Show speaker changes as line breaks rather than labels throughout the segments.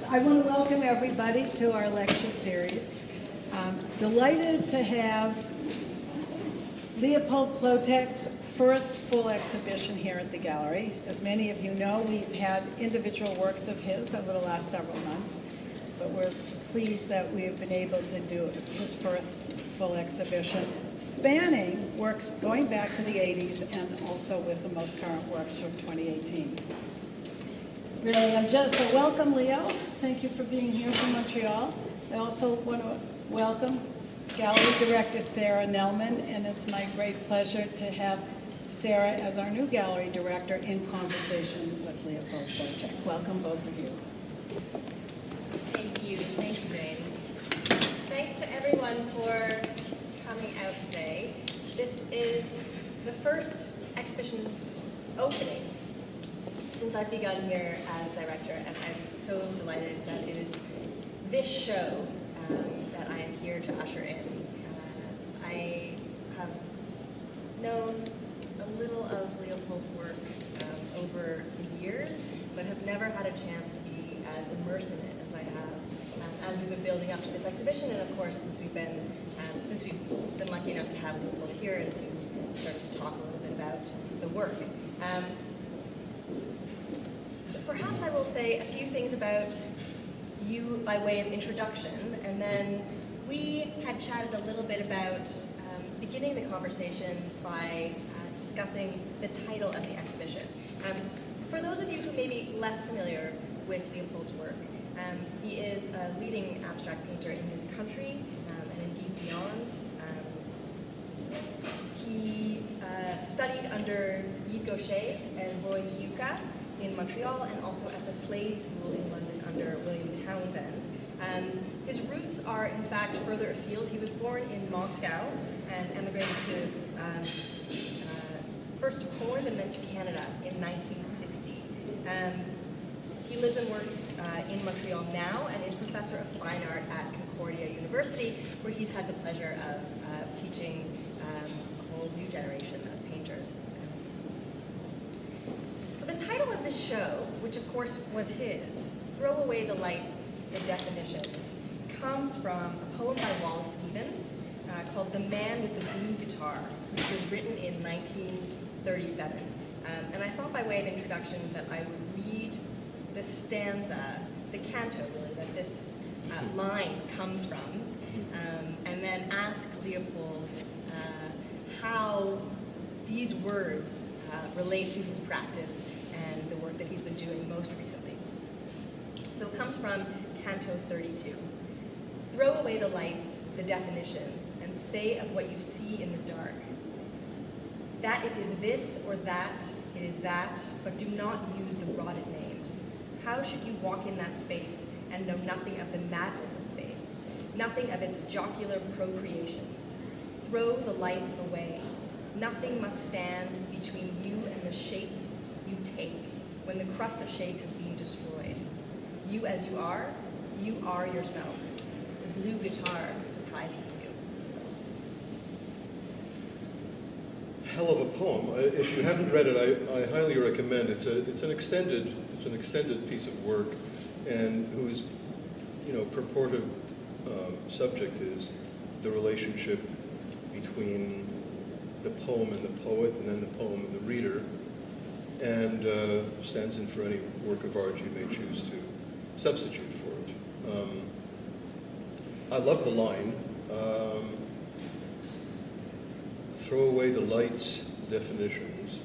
I want to welcome everybody to our lecture series. Delighted to have Leopold Plotek's first full exhibition here at the gallery. As many of you know, we've had individual works of his over the last several months, but we're pleased that we have been able to do his first full exhibition, spanning works going back to the 80s and also with the most current works from 2018. Really, so welcome, Leo. Thank you for being here from Montreal. I also want to welcome Gallery Director Sara Knelman, and it's my great pleasure to have Sara as our new Gallery Director in conversation with Leopold Plotek. Welcome, both of you.
Thank you, Jane. Thanks to everyone for coming out today. This is the first exhibition opening since I've begun here as director, and I'm so delighted that it is this show that I am here to usher in. I have known a little of Leopold's work over the years, but have never had a chance to be as immersed in it as I have as we've been building up to this exhibition, and of course since we've been lucky enough to have Leopold here and to start to talk a little bit about the work. Perhaps I will say a few things about you by way of introduction, and then we had chatted a little bit about beginning the conversation by discussing the title of the exhibition. For those of you who may be less familiar with Leopold's work, he is a leading abstract painter in his country and indeed beyond. He studied under Yves Gaucher and Roy Kiyooka in Montreal, and also at the Slade School in London under William Townsend. His roots are, in fact, further afield. He was born in Moscow and emigrated to first to Poland and then to Canada in 1960. He lives and works in Montreal now and is professor of fine art at Concordia University, where he's had the pleasure of teaching a whole new generation of painters. The title of this show, which of course was his, Throw Away the Lights, the Definitions, comes from a poem by Wallace Stevens called The Man with the Blue Guitar, which was written in 1937. And I thought by way of introduction that I would read the stanza, the canto really, that this line comes from, and then ask Leopold how these words relate to his practice and the work that he's been doing most recently. So it comes from Canto 32. Throw away the lights, the definitions, and say of what you see in the dark. That it is this or that, it is that, but do not use the rotted names. How should you walk in that space and know nothing of the madness of space, nothing of its jocular procreations? Throw the lights away. Nothing must stand between you and the shapes you take when the crust of shape is being destroyed. You as you are yourself. The blue guitar surprises you.
Hell of a poem. If you haven't read it, I highly recommend. It's an extended piece of work, and whose purported subject is the relationship between the poem and the poet, and then the poem and the reader, and stands in for any work of art you may choose to substitute for it. I love the line, throw away the lights, definitions.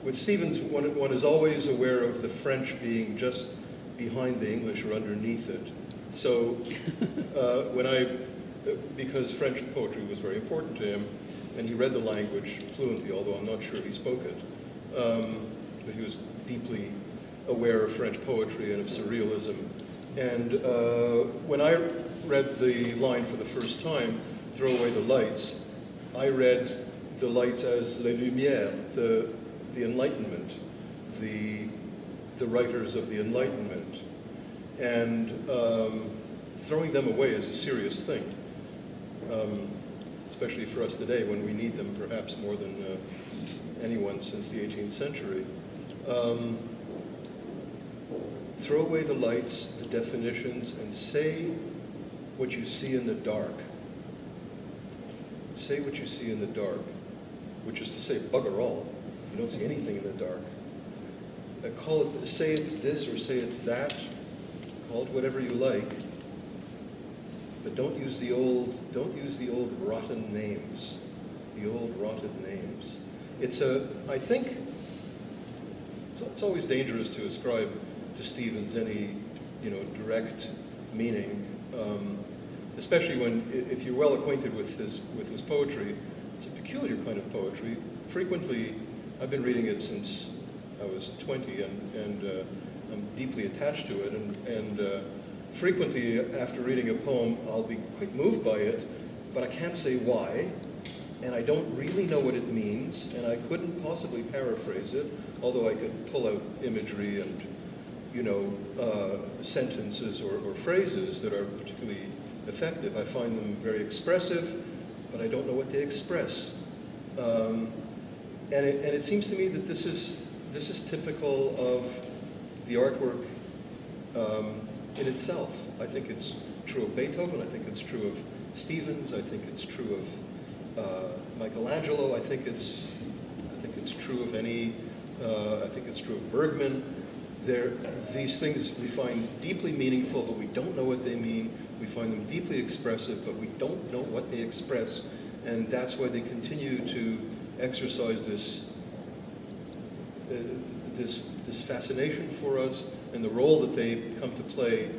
With Stevens, one is always aware of the French being just behind the English or underneath it. So because French poetry was very important to him, and he read the language fluently, although I'm not sure he spoke it. But he was deeply aware of French poetry and of surrealism. And when I read the line for the first time, throw away the lights, I read the lights as les lumières, the Enlightenment, the writers of the Enlightenment. And throwing them away is a serious thing. Especially for us today when we need them perhaps more than anyone since the 18th century. throw away the lights, the definitions, and say what you see in the dark. Say what you see in the dark, which is to say, bugger all. You don't see anything in the dark. Call it, say it's this or say it's that. Call it whatever you like. But don't use the old rotten names. The old rotted names. I think, it's always dangerous to ascribe to Stevens any, direct meaning, especially if you're well acquainted with his poetry. It's a peculiar kind of poetry. Frequently, I've been reading it since I was 20, and I'm deeply attached to it. And frequently, after reading a poem, I'll be quite moved by it, but I can't say why, and I don't really know what it means, and I couldn't possibly paraphrase it, although I could pull out imagery and, sentences or phrases that are particularly effective. I find them very expressive, but I don't know what they express. And it seems to me that this is typical of the artwork in itself. I think it's true of Beethoven. I think it's true of Stevens. I think it's true of Michelangelo. I think it's true of I think it's true of Bergman. These things we find deeply meaningful, but we don't know what they mean. We find them deeply expressive, but we don't know what they express, and that's why they continue to exercise this fascination for us, and the role that they come to play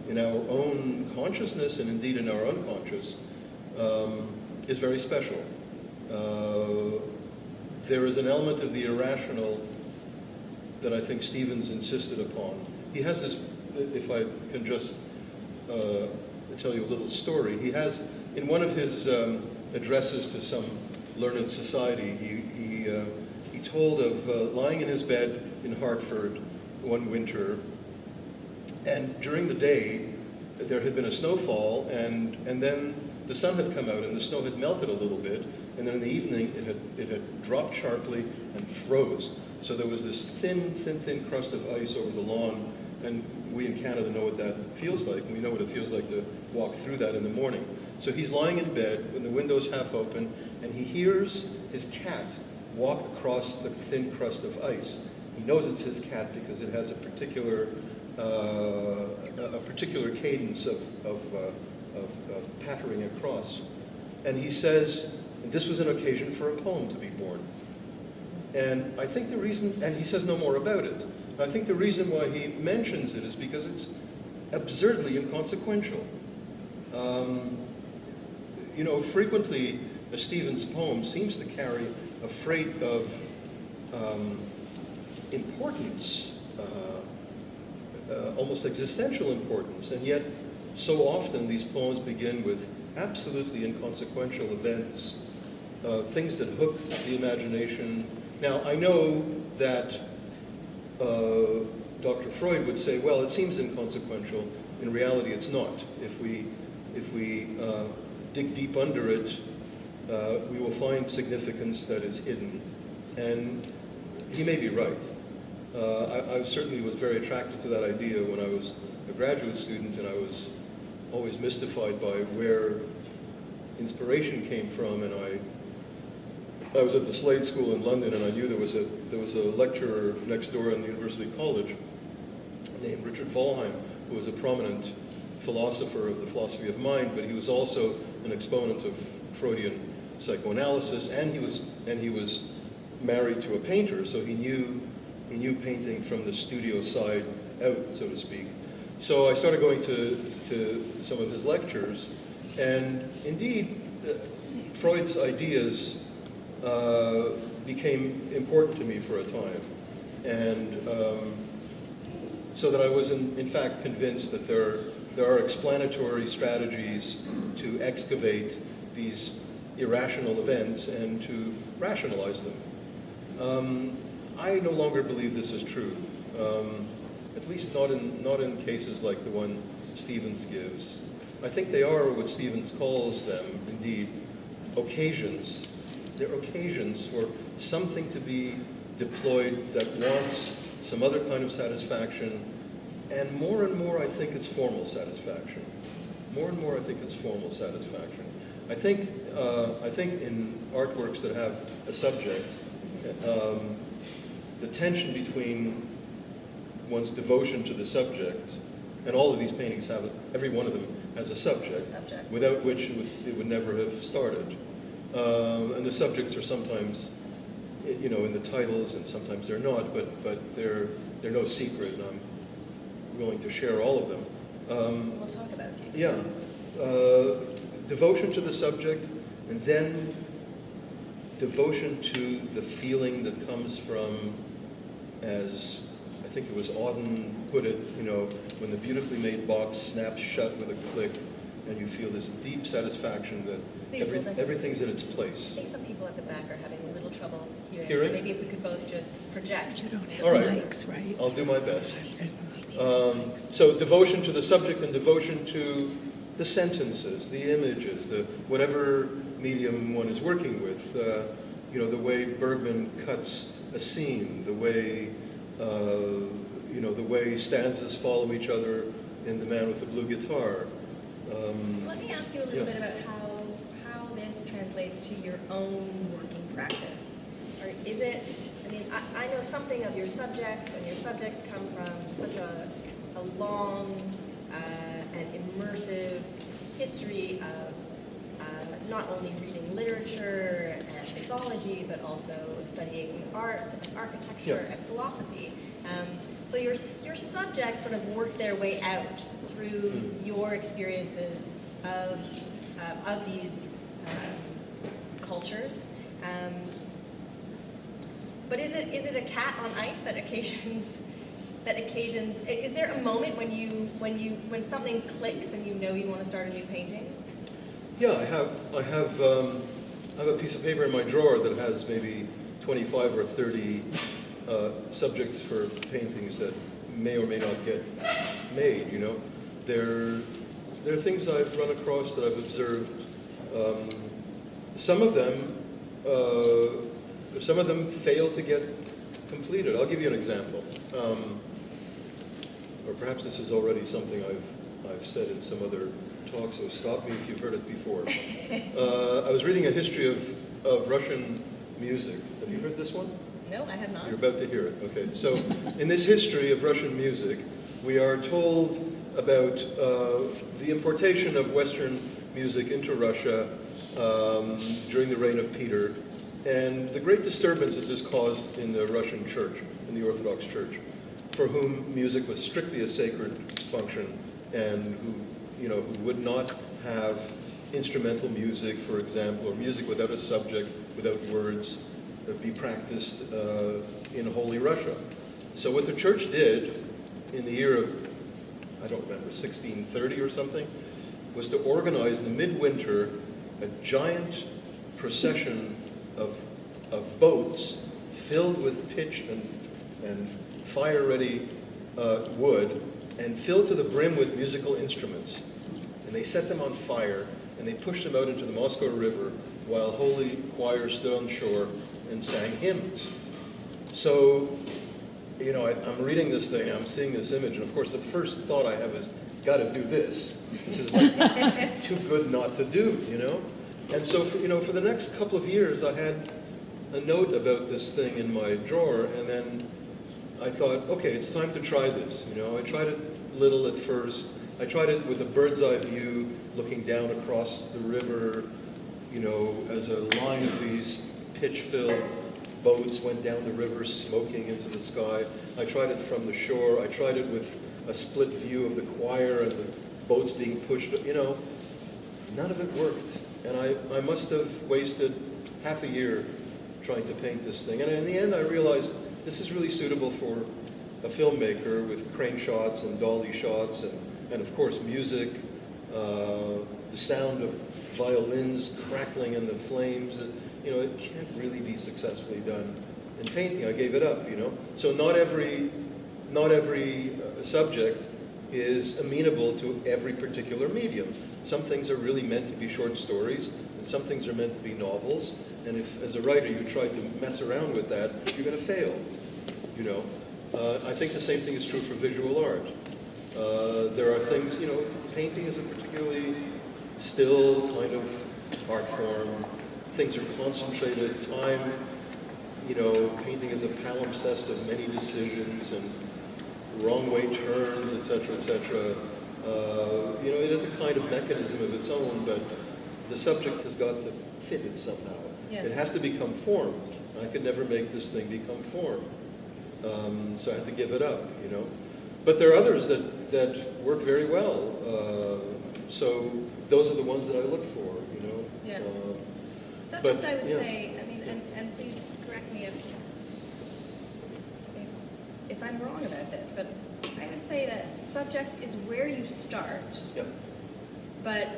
in our own consciousness and indeed in our unconscious is very special. There is an element of the irrational that I think Stevens insisted upon. He has this, if I can just tell you a little story, he has, in one of his addresses to some learned society, he told of lying in his bed in Hartford one winter, and during the day there had been a snowfall, and then the sun had come out and the snow had melted a little bit, and then in the evening it had dropped sharply and froze. So there was this thin crust of ice over the lawn, and we in Canada know what that feels like, and we know what it feels like to walk through that in the morning. So he's lying in bed when the window's half open, and he hears his cat walk across the thin crust of ice. He knows it's his cat because it has a particular cadence of pattering across. And he says, this was an occasion for a poem to be born. And I think the reason, and he says no more about it, I think the reason why he mentions it is because it's absurdly inconsequential. Frequently a Stevens poem seems to carry a freight of importance, almost existential importance, and yet so often these poems begin with absolutely inconsequential events, things that hook the imagination. Now, I know that Dr. Freud would say, well, it seems inconsequential. In reality, it's not. If we dig deep under it, we will find significance that is hidden. And he may be right. I certainly was very attracted to that idea when I was a graduate student, and I was always mystified by where inspiration came from. And I was at the Slade School in London, and I knew there was a lecturer next door in the University College named Richard Volheim, who was a prominent philosopher of the philosophy of mind, but he was also an exponent of Freudian psychoanalysis, and he was married to a painter, so he knew painting from the studio side out, so to speak. So I started going to some of his lectures, and indeed, Freud's ideas became important to me for a time, and so that I was in fact convinced that there are explanatory strategies to excavate these irrational events and to rationalize them. I no longer believe this is true, at least not in cases like the one Stevens gives. I think they are what Stevens calls them, indeed, occasions. They're occasions for something to be deployed that wants some other kind of satisfaction, and more I think it's formal satisfaction. More and more I think it's formal satisfaction. I think in artworks that have a subject, the tension between one's devotion to the subject, and all of these paintings have, every one of them has a subject, without which it would never have started. And the subjects are sometimes, you know, in the titles, and sometimes they're not, but they're no secret, and I'm willing to share all of them.
We'll talk about it.
Yeah. Devotion to the subject, and then devotion to the feeling that comes from, as I think it was Auden put it, you know, when the beautifully made box snaps shut with a click, and you feel this deep satisfaction that everything's in its place.
I think some people at the back are having a little trouble hearing.
Hearing?
So maybe if we could both just project.
You don't have
All right.
mics, right?
I'll do my best. So devotion to the subject and devotion to the sentences, the images, the whatever medium one is working with. You know, the way Bergman cuts a scene, the way you know, the way stanzas follow each other in The Man with the Blue Guitar.
Let me ask you a little bit about how this translates to your own working practice. Or is it, I mean, I know something of your subjects, and your subjects come from such a long and immersive history of not only reading literature and mythology, but also studying art and architecture and philosophy. So your subjects sort of work their way out through your experiences of these cultures. But is it a cat on ice that occasions? Is there a moment when something clicks and you know you want to start a new painting?
Yeah, I have a piece of paper in my drawer that has maybe 25 or 30 subjects for paintings that may or may not get made. You know, there are things I've run across that I've observed. Some of them fail to get completed. I'll give you an example. Or perhaps this is already something I've said in some other talk, so stop me if you've heard it before. I was reading a history of Russian music. Have you heard this one?
No, I have not.
You're about to hear it. Okay. So in this history of Russian music, we are told about the importation of Western music into Russia during the reign of Peter, and the great disturbance it just caused in the Russian church, in the Orthodox Church, for whom music was strictly a sacred function, and who would not have instrumental music, for example, or music without a subject, without words, be practiced in Holy Russia. So what the church did in the year of, I don't remember, 1630 or something, was to organize in the midwinter a giant procession of boats filled with pitch and fire-ready wood, and filled to the brim with musical instruments. And they set them on fire, and they pushed them out into the Moscow River while holy choirs stood on shore and sang hymns. So, you know, I'm reading this thing, I'm seeing this image, and of course the first thought I have is, got to do this. This is like too good not to do, you know? And so, for the next couple of years, I had a note about this thing in my drawer, and then I thought, okay, it's time to try this. You know, I tried it little at first. I tried it with a bird's eye view, looking down across the river, you know, as a line of these pitch-filled boats went down the river, smoking into the sky. I tried it from the shore. I tried it with a split view of the choir and the boats being pushed. You know, none of it worked. And I must have wasted half a year trying to paint this thing. And in the end, I realized this is really suitable for a filmmaker with crane shots and dolly shots and of course music, the sound of violins crackling in the flames. You know, it can't really be successfully done in painting. I gave it up, you know. So not every subject is amenable to every particular medium. Some things are really meant to be short stories, and some things are meant to be novels. And if, as a writer, you try to mess around with that, you're going to fail, you know. I think the same thing is true for visual art. There are things, you know, painting is a particularly still kind of art form. Things are concentrated. Time, you know, painting is a palimpsest of many decisions and wrong way turns, etc., etc. You know, it is a kind of mechanism of its own, but the subject has got to fit it somehow.
Yes.
It has to become form. I could never make this thing become form. So I had to give it up, you know. But there are others that work very well. So those are the ones that I look for, you know.
Yeah.
But,
Subject, I would
yeah.
say, I mean, and please correct me if I'm wrong about this, but I would say that subject is where you start,
Yeah.
but,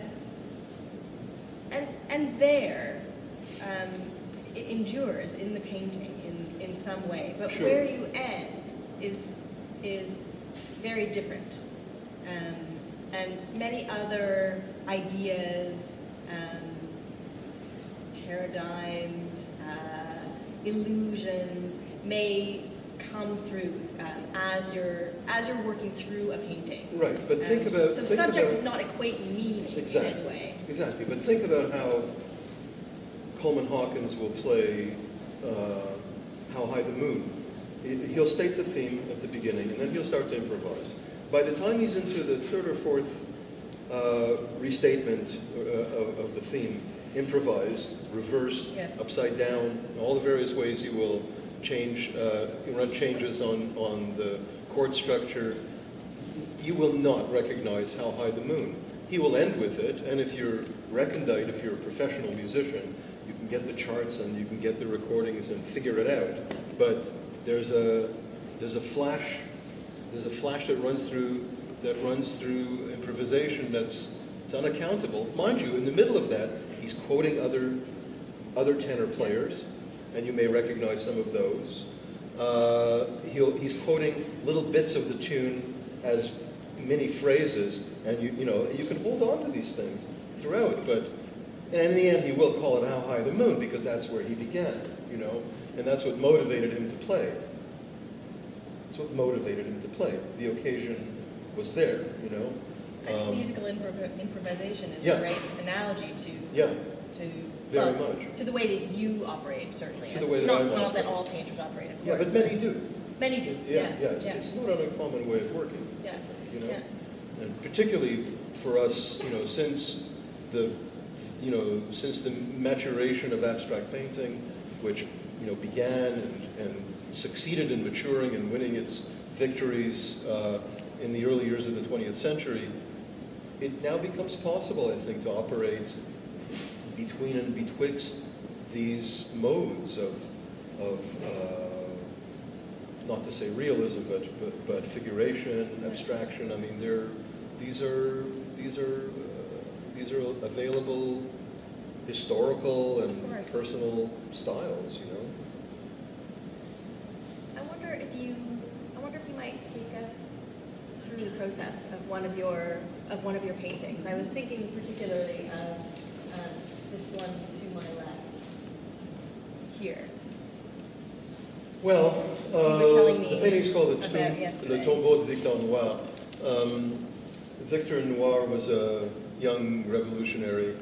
and there, it endures in the painting in some way, but
Sure.
where you end is very different. And many other ideas, paradigms, illusions may come through as you're working through a painting.
Right, but think about...
So
think
subject
about,
does not equate meaning
exactly,
in any way.
Exactly, but think about how Coleman Hawkins will play How High the Moon. He'll state the theme at the beginning, and then he'll start to improvise. By the time he's into the third or fourth restatement of the theme, improvised, reversed,
Yes.
upside down, all the various ways you will change, run changes on the chord structure, you will not recognize How High the Moon. He will end with it, and if you're recondite, if you're a professional musician, you can get the charts and you can get the recordings and figure it out. But there's a flash that runs through improvisation it's unaccountable. Mind you, in the middle of that, he's quoting other tenor players, and you may recognize some of those. He's quoting little bits of the tune as mini phrases, and you know you can hold on to these things throughout. But in the end, he will call it How High the Moon because that's where he began, you know, and that's what motivated him to play. That's what motivated him to play. The occasion was there, you know.
I think musical improvisation is
Yeah.
a great analogy
Yeah,
to
very
well,
much.
to the way that you operate, certainly.
To the way that I
not
operate.
that all painters operate, of
Yeah,
course.
but many do.
Many do.
Yeah,
Yeah.
It's not an uncommon way of working.
Yeah.
You know,
Yeah.
and particularly for us, you know, since the maturation of abstract painting, which you know began and succeeded in maturing and winning its victories in the early years of the 20th century, it now becomes possible, I think, to operate between and betwixt these modes of not to say realism, but figuration, abstraction. I mean, these are available historical and
Of course.
personal styles, you know.
I wonder if you might take us through the process of one of your paintings. I was thinking particularly of this one to my left here.
Well,
You were telling me
the painting's called
about
Le
yesterday.
Tombeau de Victor Noir. Victor Noir was a young revolutionary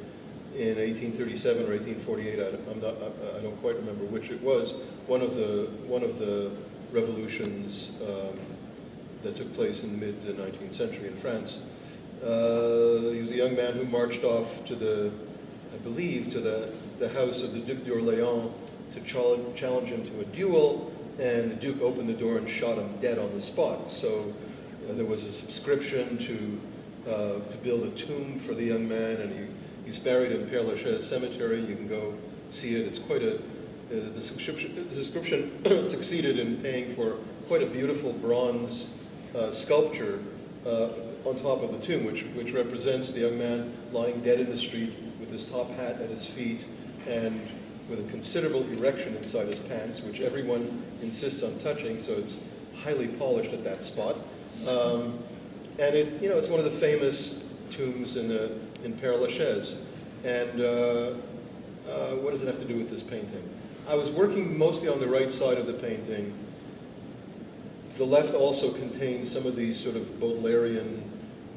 in 1837 or 1848. I don't quite remember which it was. One of the revolutions that took place in the mid-19th century in France. He was a young man who marched off to the house of the Duc d'Orléans to challenge him to a duel, and the Duke opened the door and shot him dead on the spot. So there was a subscription to build a tomb for the young man, and he's buried in Père Lachaise Cemetery. You can go see it. It's quite the subscription succeeded in paying for quite a beautiful bronze sculpture on top of the tomb, which represents the young man lying dead in the street with his top hat at his feet and with a considerable erection inside his pants, which everyone insists on touching, so it's highly polished at that spot. And it's one of the famous tombs in Père Lachaise. And what does it have to do with this painting? I was working mostly on the right side of the painting the left also contained some of these sort of Baudelarian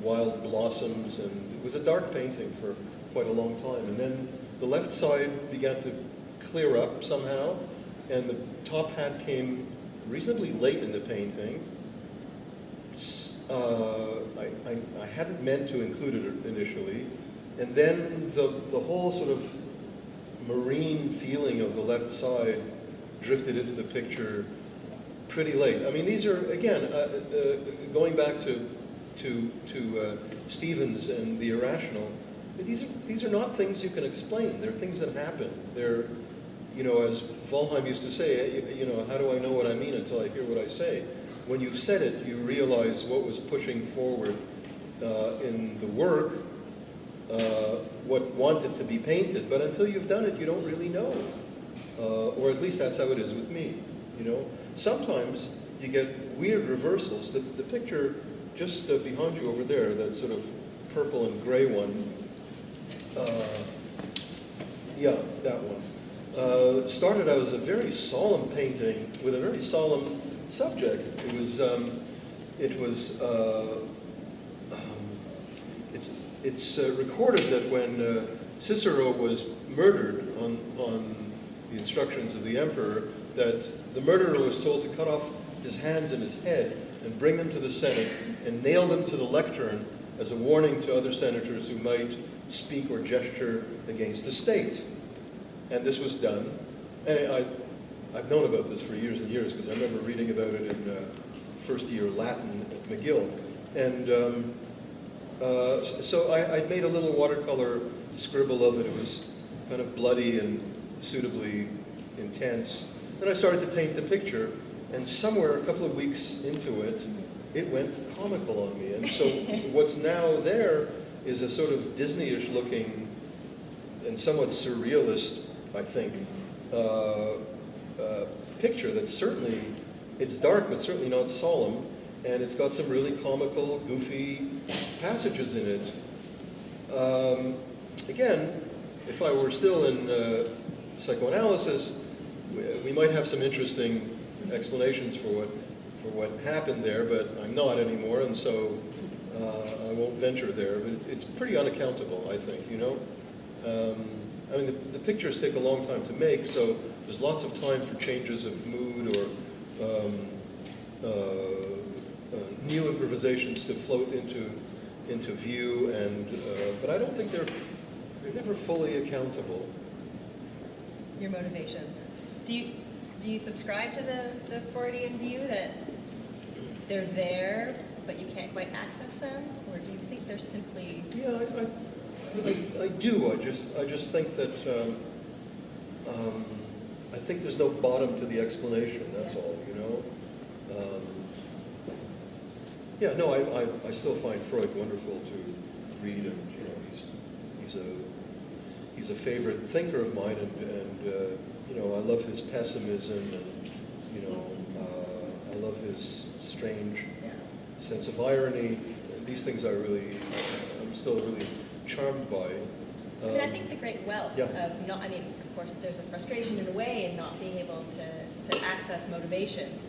wild blossoms, and it was a dark painting for quite a long time. And then the left side began to clear up somehow, and the top hat came reasonably late in the painting. I hadn't meant to include it initially, and then the whole sort of marine feeling of the left side drifted into the picture pretty late. I mean, these are, again, going back to Stevens and the irrational, these are not things you can explain. They're things that happen. They're, you know, as Valheim used to say, you know, how do I know what I mean until I hear what I say? When you've said it, you realize what was pushing forward in the work, what wanted to be painted. But until you've done it, you don't really know. Or at least that's how it is with me, you know. Sometimes you get weird reversals. The picture just behind you over there, that sort of purple and gray one, yeah, that one, started out as a very solemn painting with a very solemn subject. It's recorded that when Cicero was murdered on the instructions of the emperor, that the murderer was told to cut off his hands and his head and bring them to the Senate and nail them to the lectern as a warning to other senators who might speak or gesture against the state. And this was done. And I've known about this for years and years because I remember reading about it in first year Latin at McGill. And so I made a little watercolor scribble of it. It was kind of bloody and suitably intense. Then I started to paint the picture, and somewhere a couple of weeks into it, it went comical on me. And so what's now there is a sort of Disney-ish looking and somewhat surrealist, I think, picture that's certainly, it's dark but certainly not solemn, and it's got some really comical, goofy passages in it. Again, if I were still in psychoanalysis, we might have some interesting explanations for what happened there, but I'm not anymore, and so I won't venture there. But it's pretty unaccountable, I think, you know. I mean, the pictures take a long time to make, so there's lots of time for changes of mood or new improvisations to float into view, and but I don't think they're never fully accountable.
Your motivations. Do you subscribe to the Freudian view that they're there, but you can't quite access them, or do you think they're simply?
Yeah, I do. I just think that I think there's no bottom to the explanation. That's all, you know. Yeah, no, I still find Freud wonderful to read, and you know, he's a favorite thinker of mine, and you know, I love his pessimism, and you know, I love his strange sense of irony. These things I'm still really charmed by.
And I think the great wealth of not, I mean, of course, there's a frustration in a way in not being able to access motivation,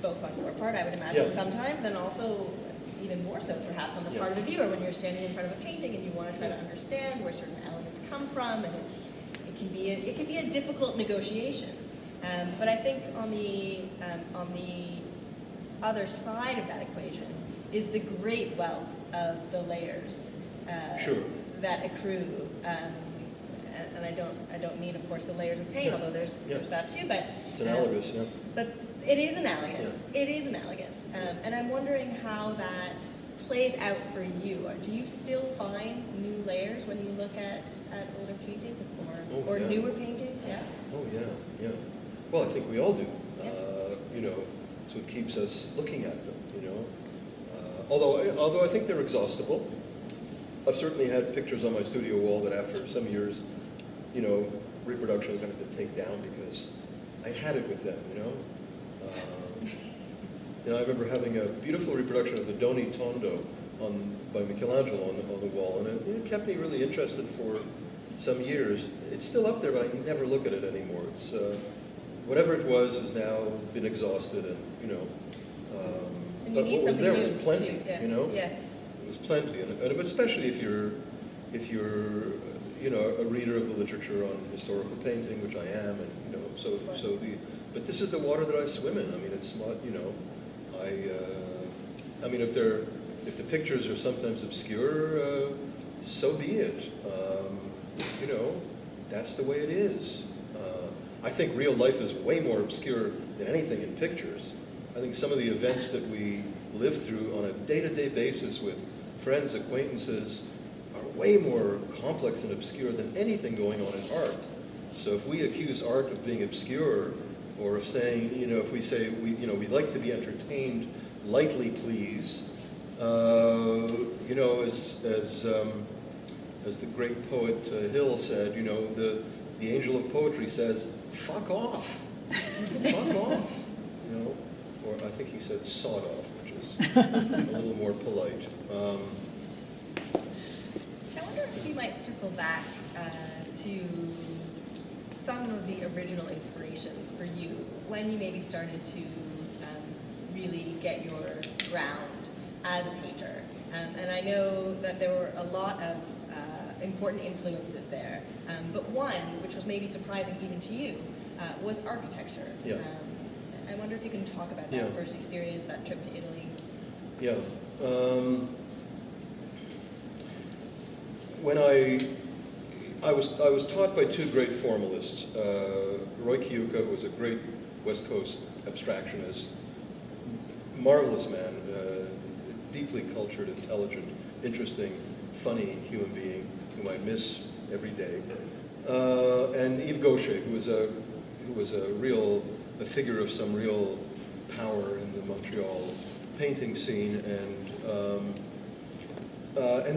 both on your part, I would imagine, sometimes, and also even more so perhaps on the part of the viewer when you're standing in front of a painting and you want to try to understand where certain elements come from, and it can be a difficult negotiation. But I think on the other side of that equation is the great wealth of the layers that accrue. And I don't mean, of course, the layers of pain, although there's that too. But
it's analogous,
But it is analogous. Yeah. It is analogous. And I'm wondering how that plays out for you. Do you still find new layers when you look at older paintings or newer paintings? Yeah.
Oh yeah. Well, I think we all do. You know, so it keeps us looking at them. You know, although I think they're exhaustible. I've certainly had pictures on my studio wall that after some years, you know, reproductions I have to take down because I had it with them. You know, I remember having a beautiful reproduction of the Doni Tondo by Michelangelo on the wall, and it kept me really interested for some years. It's still up there, but I never look at it anymore. It's whatever it was has now been exhausted, and
And
but
you need
what was there
something
was
new,
plenty,
too. Yeah.
you know.
Yes.
It was plenty, and especially if you're a reader of the literature on historical painting, which I am, and but this is the water that I swim in. I mean, it's not, I mean, if the pictures are sometimes obscure, so be it. That's the way it is. I think real life is way more obscure than anything in pictures. I think some of the events that we live through on a day-to-day basis with friends, acquaintances, are way more complex and obscure than anything going on in art. So if we accuse art of being obscure, or of saying, if we say we'd like to be entertained, lightly please, as the great poet Hill said, the angel of poetry says, "Fuck off, fuck off," or I think he said "sod off," which is a little more polite.
I wonder if you might circle back to some of the original inspirations for you when you maybe started to really get your ground as a painter. And I know that there were a lot of important influences there, but one, which was maybe surprising even to you, was architecture.
Yeah.
I wonder if you can talk about that first experience, that trip to Italy.
Yeah. When I was taught by two great formalists, Roy Kiyooka, who was a great West Coast abstractionist, marvelous man, deeply cultured, intelligent, interesting, funny human being whom I miss every day, and Yves Gaucher, who was a figure of some real power in the Montreal painting scene, and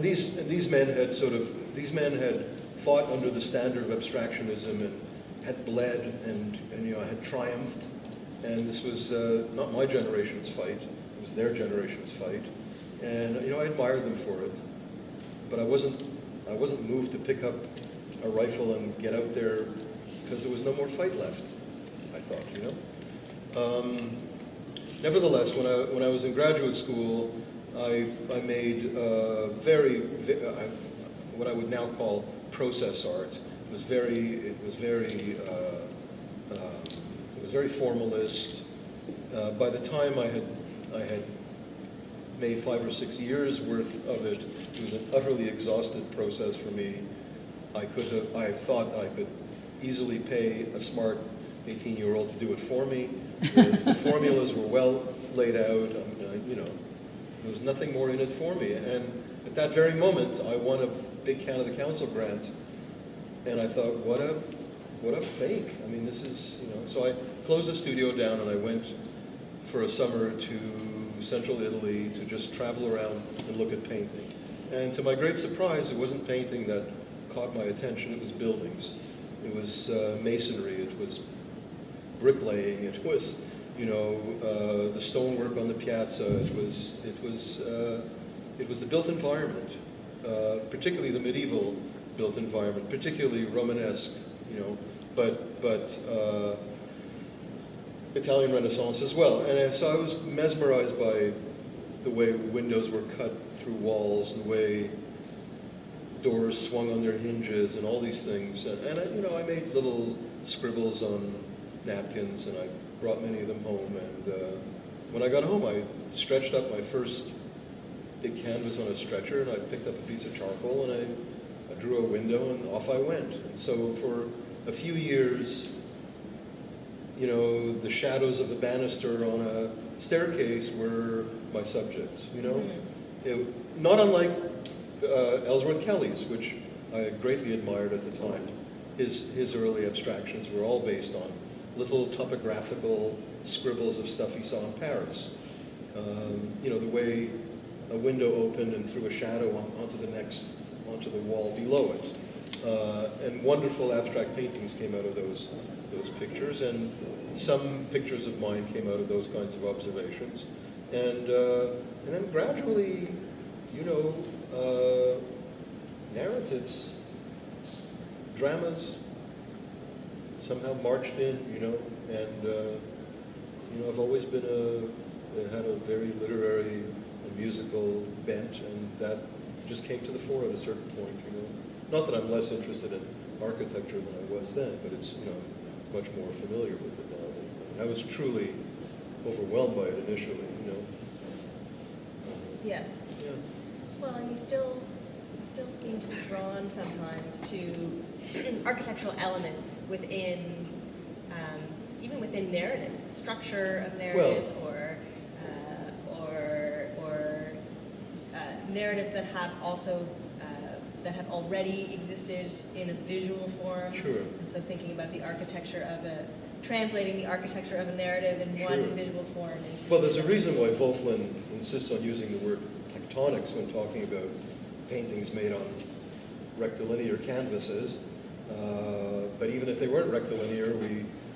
these men had fought under the standard of abstractionism and had bled and had triumphed, and this was not my generation's fight; it was their generation's fight, and I admired them for it, but I wasn't moved to pick up a rifle and get out there because there was no more fight left. I thought, Nevertheless, when I was in graduate school, I made what I would now call process art. It was very formalist. By the time I had made 5 or 6 years worth of it, it was an utterly exhausted process for me. I thought that I could easily pay a smart 18-year-old to do it for me. The formulas were well laid out. There was nothing more in it for me. And at that very moment, I won a big Canada Council grant, and I thought, what a fake. I mean, this is, So I closed the studio down, and I went for a summer to central Italy to just travel around and look at painting. And to my great surprise, it wasn't painting that caught my attention. It was buildings. It was masonry. It was bricklaying. It was, the stonework on the piazza. It was the built environment, particularly the medieval built environment, particularly Romanesque, but Italian Renaissance as well. And so I was mesmerized by the way windows were cut through walls, the way doors swung on their hinges, and all these things. And I made little scribbles on napkins, and I brought many of them home. And when I got home, I stretched up my first big canvas on a stretcher, and I picked up a piece of charcoal, and I drew a window, and off I went. And so for a few years, the shadows of the banister on a staircase were my subjects, not unlike Ellsworth Kelly's, which I greatly admired at the time. His early abstractions were all based on little topographical scribbles of stuff he saw in Paris. The way a window opened and threw a shadow onto the wall below it. And wonderful abstract paintings came out of those pictures, and some pictures of mine came out of those kinds of observations. And then gradually, narratives, dramas, somehow marched in, And I've always been had a very literary and musical bent, and that just came to the fore at a certain point. Not that I'm less interested in architecture than I was then, but it's much more familiar with it now. I was truly overwhelmed by it initially.
Yes.
Yeah.
Well, and you still seem to be drawn sometimes to architectural elements within, even within narratives, the structure of narratives, or narratives that have also that have already existed in a visual form.
Sure.
And so thinking about the architecture of translating the architecture of a narrative in
Sure.
one visual form into.
Well, there's a reason why Wolflin insists on using the word tectonics when talking about paintings made on rectilinear canvases. But even if they weren't rectilinear,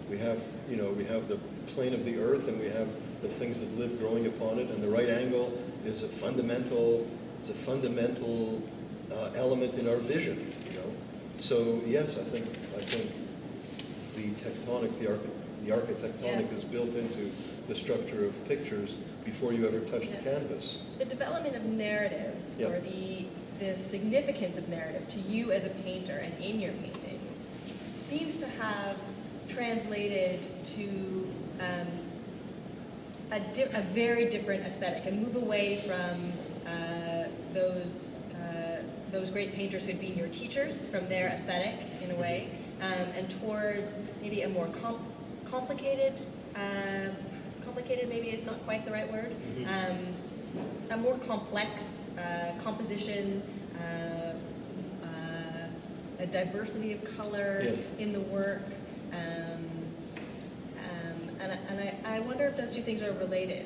we have the plane of the earth, and we have the things that live growing upon it, and the right angle is a fundamental element in our vision. So yes, I think the tectonic, the architectonic
Yes.
is built into the structure of pictures before you ever touch the canvas.
The development of narrative,
Yeah.
or the significance of narrative to you as a painter and in your paintings, seems to have translated to a very different aesthetic, and move away from those great painters who had been your teachers, from their aesthetic in a way, and towards maybe a more complicated maybe is not quite the right word, a more complex composition, a diversity of color in the work, and I wonder if those two things are related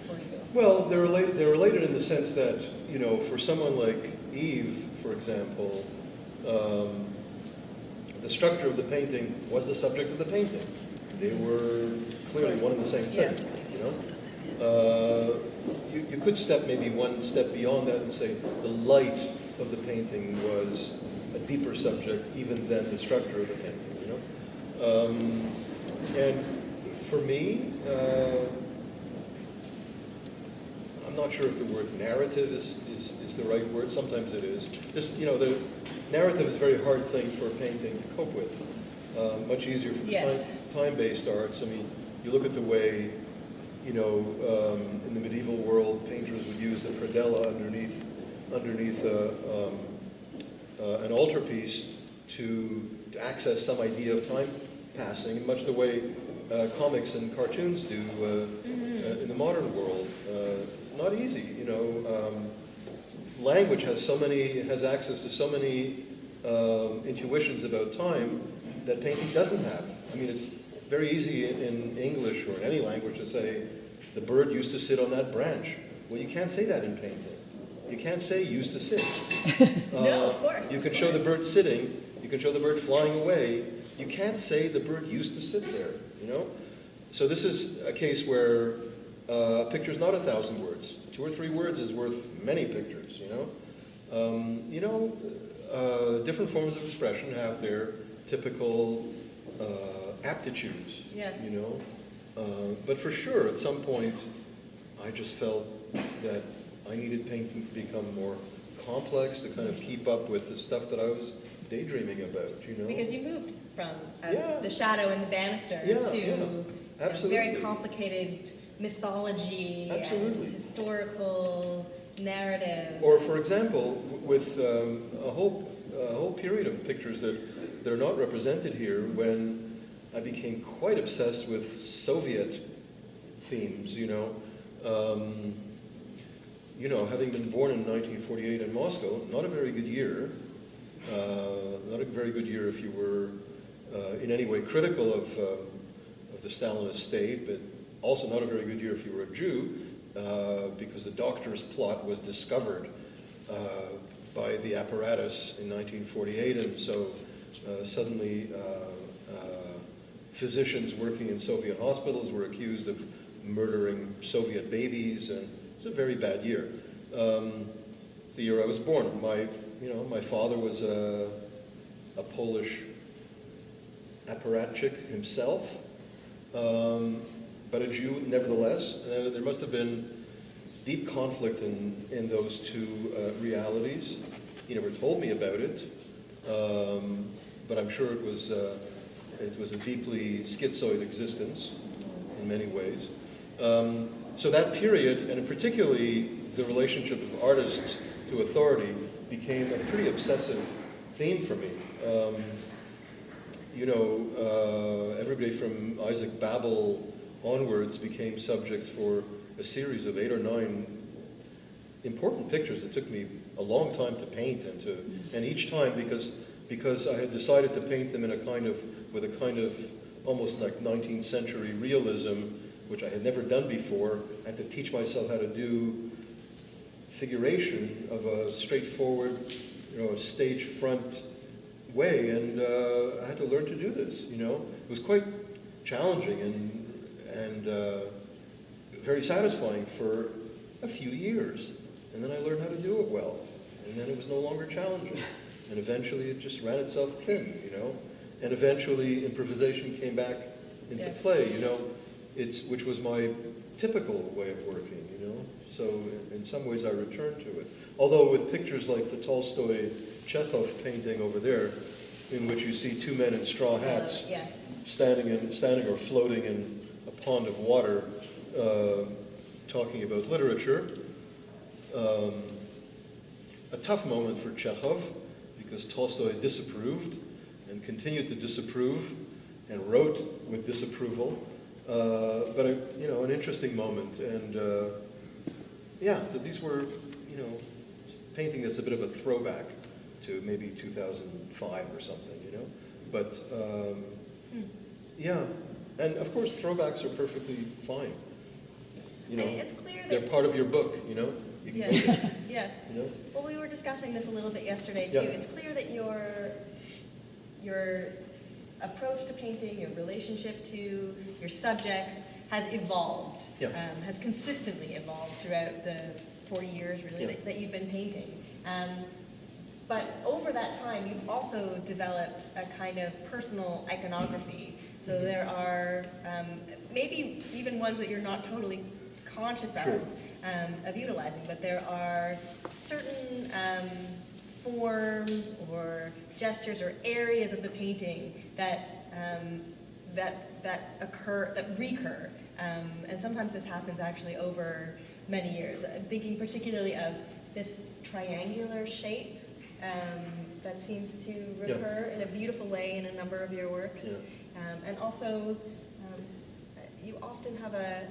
for you.
Well, they're related in the sense that, for someone like Yves, for example, the structure of the painting was the subject of the painting. They were clearly one and the same thing.
Yes.
You could step maybe one step beyond that and say the light of the painting was a deeper subject even than the structure of the painting. And for me, I'm not sure if the word narrative is the right word. Sometimes it is. The narrative is a very hard thing for a painting to cope with. Much easier for
Yes.
time-based arts. I mean, you look at the way, in the medieval world, painters would use a predella underneath an altarpiece to access some idea of time passing, much the way comics and cartoons do in the modern world. Not easy, Language has access to so many intuitions about time that painting doesn't have. I mean, it's very easy in English or in any language to say, the bird used to sit on that branch. Well, you can't say that in painting. You can't say used to sit.
No, of course.
You can show the bird sitting. You can show the bird flying away. You can't say the bird used to sit there, So this is a case where a picture is not 1,000 words. 2 or 3 words is worth many pictures, different forms of expression have their typical aptitudes,
Yes.
But for sure, at some point, I just felt that I needed painting to become more complex, to kind of keep up with the stuff that I was daydreaming about,
Because you moved from
Yeah.
the shadow and the banister to a
Absolutely.
very complicated mythology,
Absolutely.
and historical narrative.
Or, for example, with a whole period of pictures that are not represented here, when I became quite obsessed with Soviet themes, having been born in 1948 in Moscow, not a very good year. Not a very good year if you were in any way critical of the Stalinist state, but also not a very good year if you were a Jew, because the doctor's plot was discovered by the apparatus in 1948, and so suddenly physicians working in Soviet hospitals were accused of murdering Soviet babies, and it's a very bad year. The year I was born, my father was a Polish apparatchik himself, but a Jew nevertheless. And there must have been deep conflict in those two realities. He never told me about it, but I'm sure it was a deeply schizoid existence in many ways. So that period, and particularly the relationship of artists to authority, became a pretty obsessive theme for me. Everybody from Isaac Babel onwards became subjects for a series of 8 or 9 important pictures that took me a long time to paint, and each time because I had decided to paint them with a kind of almost like 19th century realism, which I had never done before. I had to teach myself how to do figuration of a straightforward, stage front way, and I had to learn to do this. It was quite challenging and very satisfying for a few years, and then I learned how to do it well, and then it was no longer challenging, and eventually it just ran itself thin, and eventually improvisation came back into play, which was my typical way of working, so in some ways I returned to it. Although with pictures like the Tolstoy Chekhov painting over there, in which you see 2 men in straw hats standing or floating in a pond of water, talking about literature. A tough moment for Chekhov, because Tolstoy disapproved and continued to disapprove and wrote with disapproval. But an interesting moment, and so these were, painting that's a bit of a throwback to maybe 2005 or something, But and of course throwbacks are perfectly fine.
It's clear that
they're part of your book, You can
Yes. Well, we were discussing this a little bit yesterday too. It's clear that your approach to painting, your relationship to your subjects has evolved, has consistently evolved throughout the 40 years really that you've been painting. But over that time, you've also developed a kind of personal iconography. So there are maybe even ones that you're not totally conscious of utilizing, but there are certain forms or gestures or areas of the painting that recur, and sometimes this happens actually over many years. I'm thinking particularly of this triangular shape that seems to recur in a beautiful way in a number of your works, and also you often have a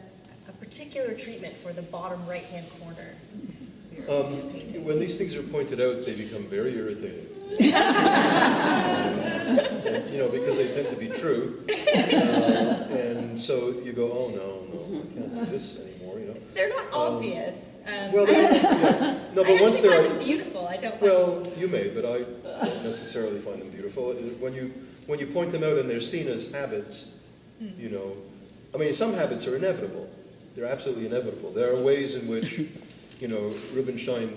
particular treatment for the bottom right-hand corner.
When these things are pointed out, they become very irritating. Because they tend to be true. And so you go, oh no, I can't do this anymore,
They're not obvious.
No, but once
they're find them beautiful. I don't.
Well, you may, but I don't necessarily find them beautiful. When you point them out and they're seen as habits, some habits are inevitable. They're absolutely inevitable. There are ways in which, Rubinstein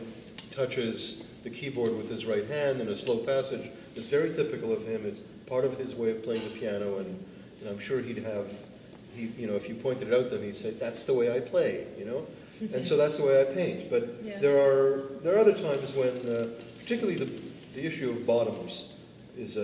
touches the keyboard with his right hand in a slow passage. It's very typical of him. It's part of his way of playing the piano, and I'm sure if you pointed it out to him, he'd say, that's the way I play, And so that's the way I paint. But there are other times when, particularly the issue of bottoms is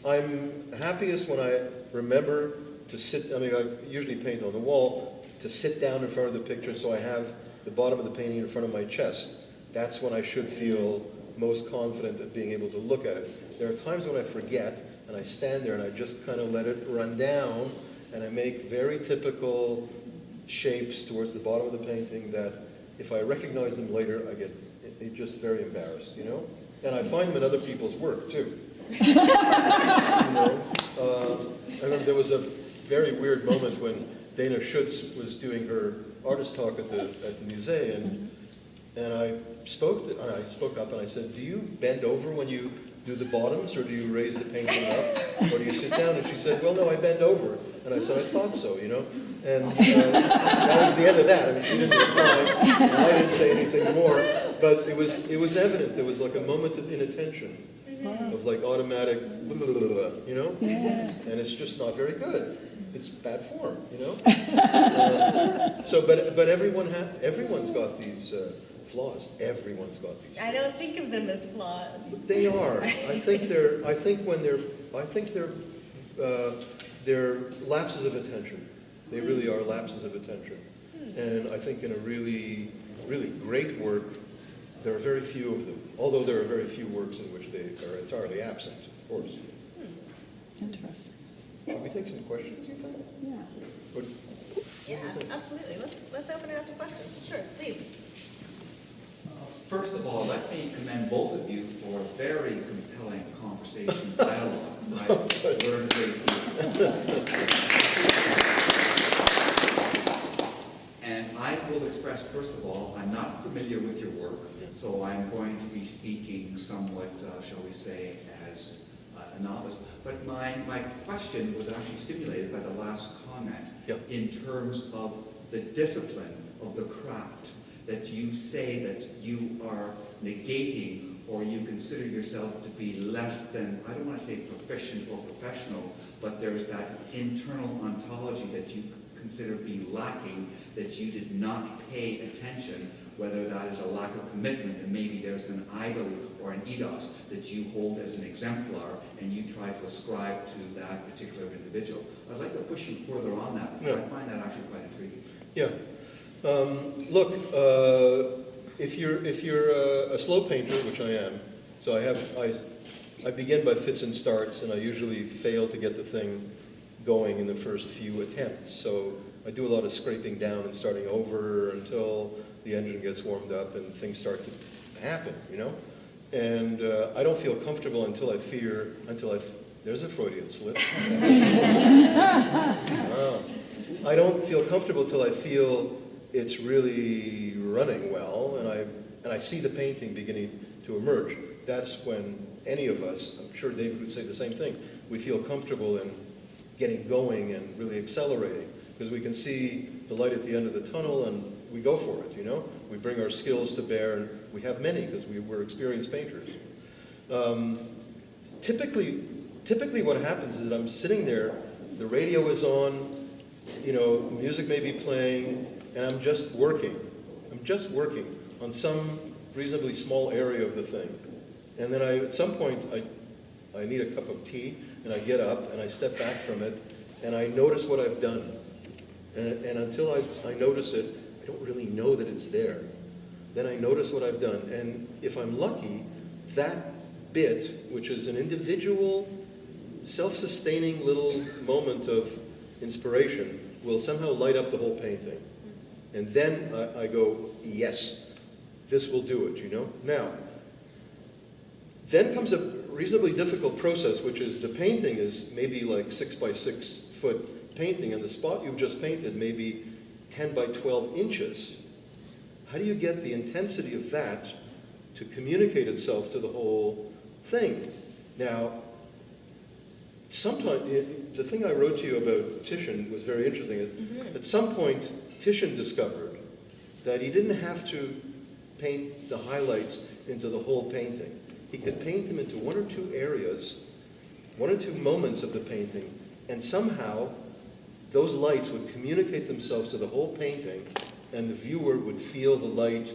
I'm happiest when I remember to sit, I usually paint on the wall, to sit down in front of the picture so I have the bottom of the painting in front of my chest. That's when I should feel most confident at being able to look at it. There are times when I forget, and I stand there and I just kind of let it run down, and I make very typical shapes towards the bottom of the painting that if I recognize them later, I get just very embarrassed, And I find them in other people's work, too. I remember there was a very weird moment when Dana Schutz was doing her artist talk at the museum, and I spoke up and I said, do you bend over when you do the bottoms, or do you raise the painting up, or do you sit down? And she said, well, no, I bend over. And I said, I thought so, And that was the end of that. She didn't reply, and I didn't say anything more. But it was evident. There was like a moment of inattention. of like automatic, you know?
Yeah.
And it's just not very good. It's bad form, you know? But everyone's got these flaws. Everyone's got these.
I don't think of them as flaws.
They are. I think they're lapses of attention. They really are lapses of attention. And I think in a really, really great work, there are very few of them. Although there are very few works in which they are entirely absent, of course.
Interesting.
Should we take some questions, you think?
Yeah.
Or-
Yeah, absolutely. Let's open it up to questions. Sure, please.
First of all, let me commend both of you for very compelling conversation dialogue. I've learned a great deal. And I will express, first of all, I'm not familiar with your work, so I'm going to be speaking somewhat, shall we say, as a novice. But my question was actually stimulated by the last comment in terms of the discipline of the craft, that you say that you are negating or you consider yourself to be less than, I don't want to say proficient or professional, but there's that internal ontology that you consider be lacking, that you did not pay attention, whether that is a lack of commitment, and maybe there's an idol or an ethos that you hold as an exemplar and you try to ascribe to that particular individual. I'd like to push you further on that, because I find that actually quite intriguing.
Yeah. Look, if you're a slow painter, which I am, so I begin by fits and starts, and I usually fail to get the thing going in the first few attempts. So I do a lot of scraping down and starting over until the engine gets warmed up and things start to happen, you know? And I don't feel comfortable until there's a Freudian slip. Wow. I don't feel comfortable till I feel it's really running well, and I see the painting beginning to emerge. That's when any of us, I'm sure David would say the same thing, we feel comfortable in getting going and really accelerating, because we can see the light at the end of the tunnel and we go for it, you know? We bring our skills to bear, and we have many because we're experienced painters. Typically what happens is that I'm sitting there, the radio is on, you know, music may be playing, and I'm just working on some reasonably small area of the thing. And then at some point, I need a cup of tea, and I get up, and I step back from it, and I notice what I've done. And until I notice it, I don't really know that it's there. Then I notice what I've done. And if I'm lucky, that bit, which is an individual, self-sustaining little moment of inspiration, will somehow light up the whole painting. And then I go, yes, this will do it, you know? Now, then comes a reasonably difficult process, which is the painting is maybe like 6 by 6 foot painting, and the spot you've just painted may be 10 by 12 inches. How do you get the intensity of that to communicate itself to the whole thing? Now, sometimes, the thing I wrote to you about Titian was very interesting. At some point, Titian discovered that he didn't have to paint the highlights into the whole painting. He could paint them into one or two areas, one or two moments of the painting, and somehow those lights would communicate themselves to the whole painting, and the viewer would feel the light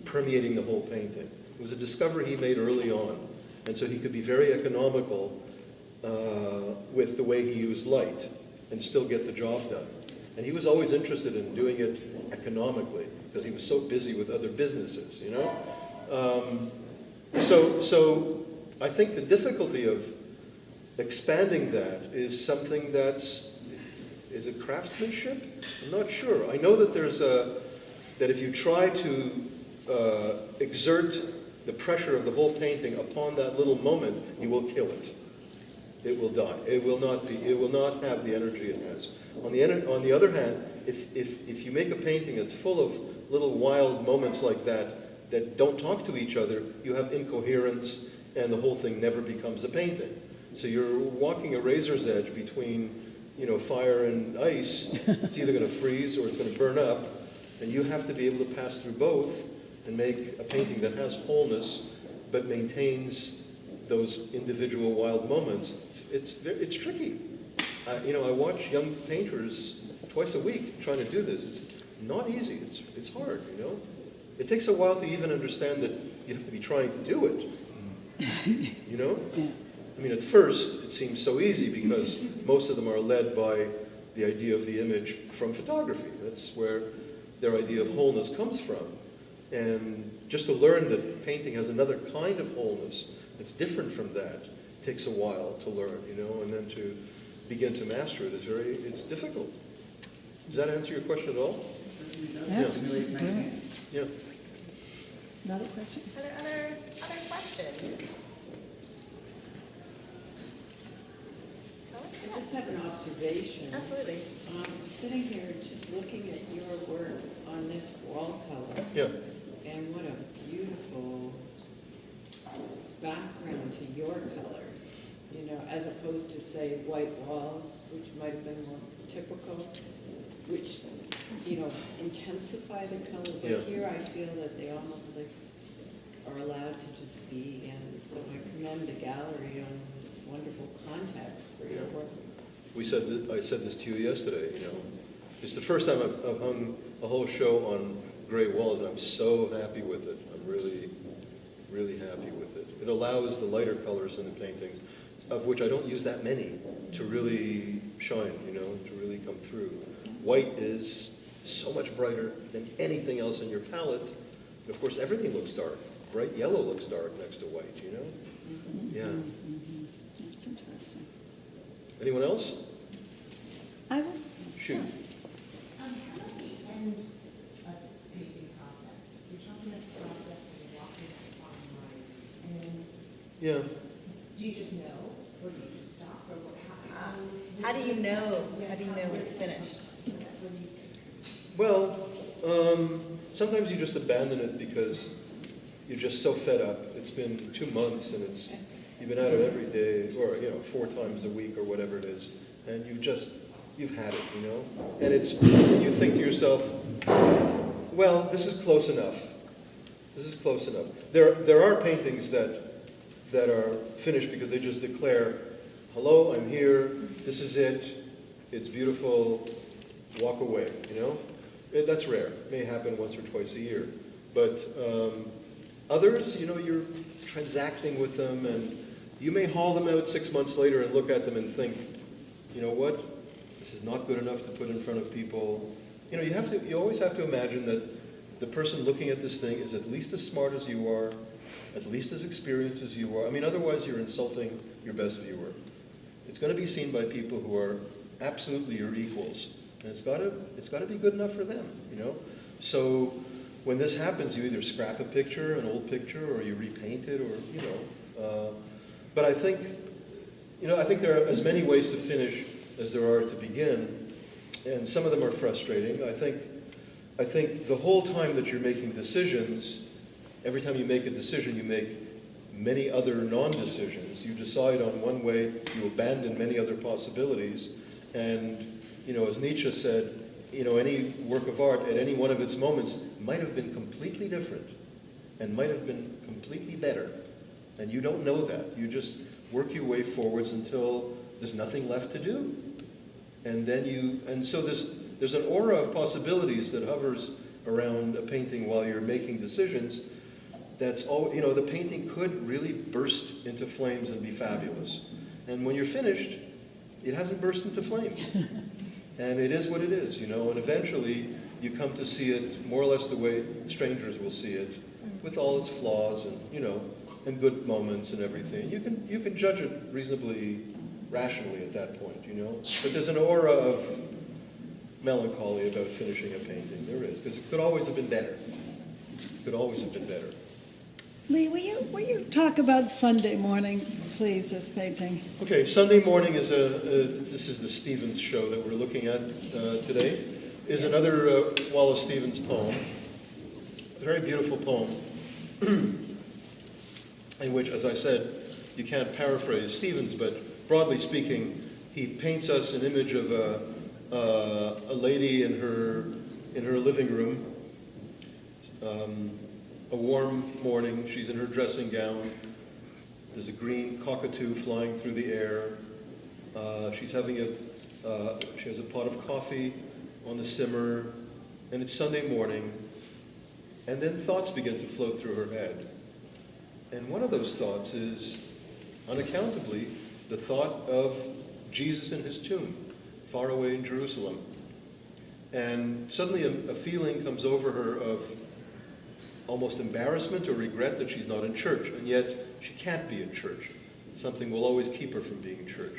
permeating the whole painting. It was a discovery he made early on, and so he could be very economical with the way he used light and still get the job done. And he was always interested in doing it economically because he was so busy with other businesses, you know? So I think the difficulty of expanding that is something is it craftsmanship? I'm not sure. I know that that if you try to exert the pressure of the whole painting upon that little moment, you will kill it. It will die. It will not have the energy it has. On the other hand, if you make a painting that's full of little wild moments like that don't talk to each other, you have incoherence, and the whole thing never becomes a painting. So you're walking a razor's edge between, you know, fire and ice. It's either going to freeze or it's going to burn up, and you have to be able to pass through both and make a painting that has wholeness but maintains those individual wild moments, it's tricky. I watch young painters twice a week trying to do this. It's not easy. It's hard, It takes a while to even understand that you have to be trying to do it, Yeah. I mean, at first, it seems so easy because most of them are led by the idea of the image from photography. That's where their idea of wholeness comes from. And just to learn that painting has another kind of wholeness that's different from that takes a while to learn, and then to begin to master it it's difficult. Does that answer your question at all?
That's
Yeah.
Really thank you.
Yeah.
Another question?
Are there other questions?
I just have an observation.
Absolutely.
Sitting here, just looking at your works on this wall color,
Yeah.
and what a beautiful background to your colors, as opposed to, say, white walls, which might have been more typical, which, intensify the color. But
Yeah.
here I feel that they almost are allowed to just be, and so I commend the gallery on this wonderful context for your work.
I said this to you yesterday, It's the first time I've hung a whole show on gray walls, and I'm so happy with it. I'm really, really happy with it. It allows the lighter colors in the paintings, of which I don't use that many, to really shine, to really come through. White is so much brighter than anything else in your palette. And of course, everything looks dark. Bright yellow looks dark next to white, Yeah.
That's interesting.
Anyone else?
I would,
Shoot.
How about the end of the painting process? You're talking about the process and you're walking on the line, and then
Yeah.
do you just know, or do you just stop, or what?
How do you know? How do you know it's finished?
When you,
Well, sometimes you just abandon it because you're just so fed up. It's been 2 months and you've been at it every day, or 4 times a week or whatever it is, and you've had it, And you think to yourself, well, this is close enough. This is close enough. There are paintings that are finished because they just declare, hello, I'm here, this is it, it's beautiful, walk away, That's rare. It may happen once or twice a year. But others, you're transacting with them, and you may haul them out 6 months later and look at them and think, you know what, this is not good enough to put in front of people. You always have to imagine that the person looking at this thing is at least as smart as you are, at least as experienced as you are. I mean, otherwise you're insulting your best viewer. It's going to be seen by people who are absolutely your equals. And it's got to be good enough for them, So when this happens, you either scrap a picture, an old picture, or you repaint it, or But I think there are as many ways to finish as there are to begin, and some of them are frustrating. I think the whole time that you're making decisions, every time you make a decision, you make many other non-decisions. You decide on one way, you abandon many other possibilities, and as Nietzsche said, any work of art at any one of its moments might have been completely different and might have been completely better. And you don't know that. You just work your way forwards until there's nothing left to do. And so there's an aura of possibilities that hovers around a painting while you're making decisions. That's all, the painting could really burst into flames and be fabulous. And when you're finished, it hasn't burst into flames. And it is what it is, and eventually you come to see it more or less the way strangers will see it, with all its flaws and, and good moments and everything. You can judge it reasonably rationally at that point, But there's an aura of melancholy about finishing a painting. There is, because it could always have been better. It could always have been better.
Lee, will you talk about Sunday morning, please, this painting?
Okay, Sunday morning is this is the Stevens show that we're looking at today, is another Wallace Stevens poem, a very beautiful poem, in which, as I said, you can't paraphrase Stevens, but broadly speaking, he paints us an image of a lady in her living room, a warm morning, she's in her dressing gown, There's a green cockatoo flying through the air. She's having she has a pot of coffee on the simmer, and it's Sunday morning, and then thoughts begin to float through her head. And one of those thoughts is, unaccountably, the thought of Jesus in his tomb, far away in Jerusalem. And suddenly a feeling comes over her of almost embarrassment or regret that she's not in church, and yet she can't be in church. Something will always keep her from being in church.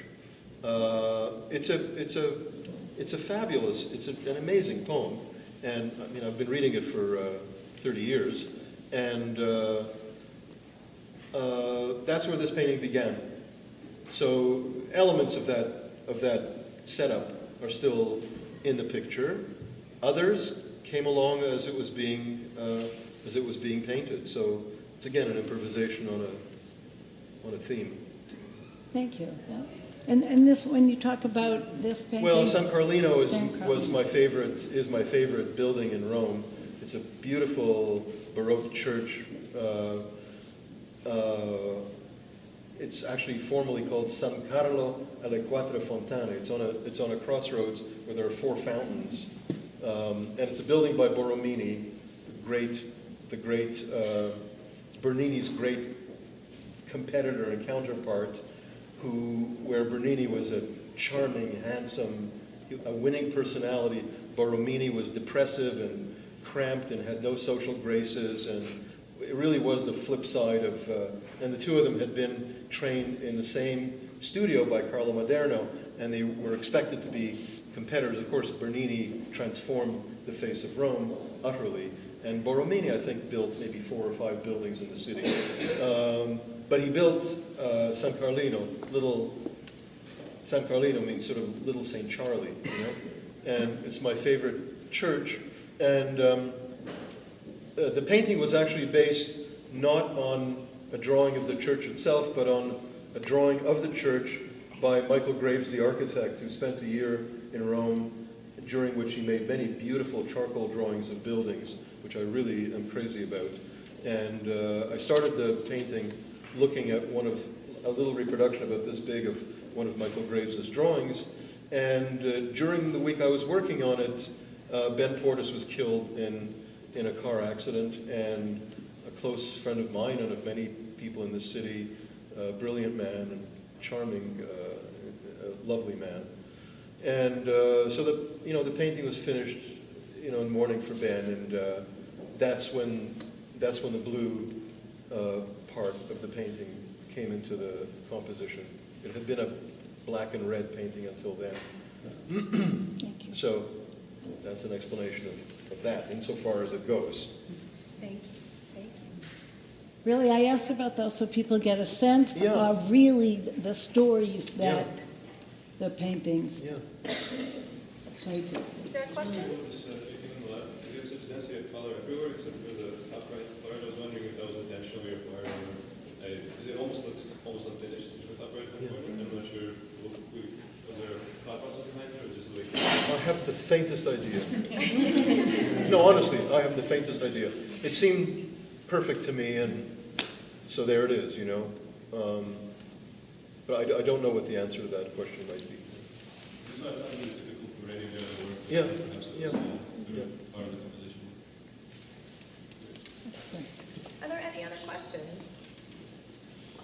It's a fabulous, an amazing poem, and I mean I've been reading it for 30 years, and that's where this painting began. So elements of that setup are still in the picture. Others came along as it was being painted. So it's again an improvisation on a theme.
Thank you. Yeah. And this, when you talk about this painting,
Well, San Carlino is my
Carlino.
favorite building in Rome. It's a beautiful Baroque church. It's actually formally called San Carlo alle Quattro Fontane. It's on a crossroads where there are 4 fountains, and it's a building by Borromini, Bernini's great competitor and counterpart, where Bernini was a charming, handsome, a winning personality. Borromini was depressive and cramped and had no social graces, and it really was the flip side of, and the two of them had been trained in the same studio by Carlo Maderno, and they were expected to be competitors. Of course, Bernini transformed the face of Rome utterly, and Borromini, I think, built maybe 4 or 5 buildings in the city. But he built San Carlino. San Carlino means sort of Little St. Charlie, you know? And it's my favorite church. And the painting was actually based not on a drawing of the church itself, but on a drawing of the church by Michael Graves, the architect, who spent a year in Rome, during which he made many beautiful charcoal drawings of buildings, which I really am crazy about. And I started the painting looking at a little reproduction about this big of one of Michael Graves' drawings. And during the week I was working on it, Ben Portis was killed in a car accident, and a close friend of mine and of many people in the city, a brilliant man and charming, lovely man. And so the painting was finished, in mourning for Ben, and that's when the blue part of the painting came into the composition. It had been a black and red painting until then.
Thank you.
So that's an explanation of that, insofar as it goes.
Thank you. Thank you.
Really, I asked about those so people get a sense
Yeah.
of really the stories that
Yeah.
the paintings.
Yeah.
Thank you.
Is there a question?
Notice anything on the left? You have such density of color everywhere except for the top right part. I was wondering if that was intentionally required, because it almost looks almost unfinished for top right hand corner. I'm not sure. Was there a thought process behind it, or just the way?
I have the faintest idea. No, honestly, I have the faintest idea. It seemed perfect to me, and so there it is, But I don't know what the answer to that question might be.
It's not really typical for any of the other works.
Yeah,
Perhaps it was,
yeah.
part of the composition.
Are there any other questions?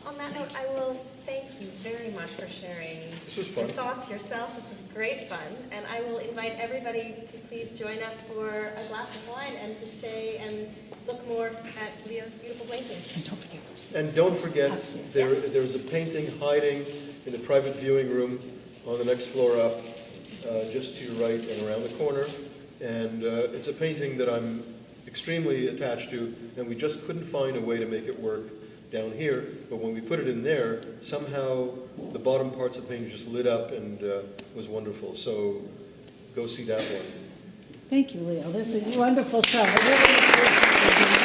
On that note, I will thank you very much for sharing
This was
your
fun.
thoughts yourself. This was great fun. And I will invite everybody to please join us for a glass of wine and to stay and look more at Leo's beautiful paintings.
And don't forget.
And don't forget, there's a painting hiding in the private viewing room on the next floor up, just to your right and around the corner. And it's a painting that I'm extremely attached to, and we just couldn't find a way to make it work down here. But when we put it in there, somehow the bottom parts of the painting just lit up and was wonderful. So go see that one.
Thank you, Leo. This is a wonderful show. I really appreciate it.